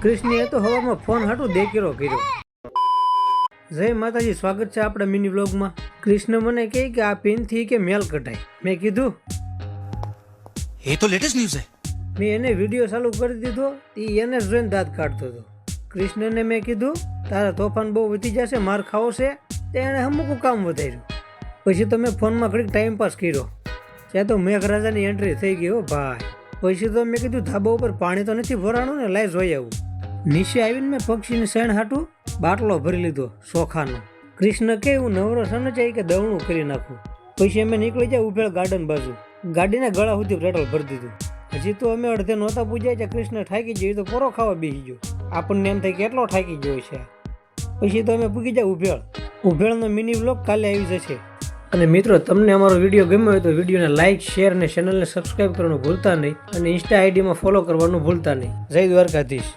કૃષ્ણએ તો હવામાં ફોન હાટું દેકેરો કર્યો. જય માતાજી, સ્વાગત છે આપણા મિની વ્લોગમાં. કૃષ્ણ મને કહે કે આ પિનથી કે મેલ કઢાય. મેં કીધું ये तो लेटेस्ट न्यूज़ है. મેં એને વિડીયો ચાલુ કરી દીધો. એ એને જ જોઈને દાંત કાઢતો હતો. કૃષ્ણને મેં કીધું તારા તોફાન બહુ વધી જશે, માર ખાવો છે. તે એણે અમુક કામ વધાર્યું. પછી તો મેં ફોનમાં ઘડીક ટાઈમ પાસ કર્યો. ત્યાં તો મેઘરાજાની એન્ટ્રી થઈ ગઈ હો ભાઈ. પછી તો મેં કીધું ધાબા ઉપર પાણી તો નથી ભરાણું ને, લાઈ જોઈ આવું. નીચે આવીને મેં પક્ષીની શેણ હાટું બાટલો ભરી લીધો ચોખાનો. કૃષ્ણ કે હું નવરો સમજાય કે દવણું કરી નાખું. પછી અમે નીકળી જાય ઉભેળ ગાર્ડન બાજુ. ગાડીના ગળા સુધી પેટ્રોલ ભરી દીધું. હજી તો અમે અડધે નહોતા પૂજાય કે કૃષ્ણ થાકી ગયો તો પોરો ખાવા બેસી ગયો. આપણને એમ થાય કેટલો થાકી ગયો છે. પછી તો અમે પૂગી જાય ઉભેળ. ઉભેળનો મિની વ્લોગ કાલે આવી જશે. અને મિત્રો, તમને અમારો વિડીયો ગમ્યો હોય તો વિડીયોને લાઇક, શેર અને ચેનલને સબસ્ક્રાઈબ કરવાનું ભૂલતા નહીં. અને ઇન્સ્ટા આઈડીમાં ફોલો કરવાનું ભૂલતા નહીં. જય દ્વારકાધીશ.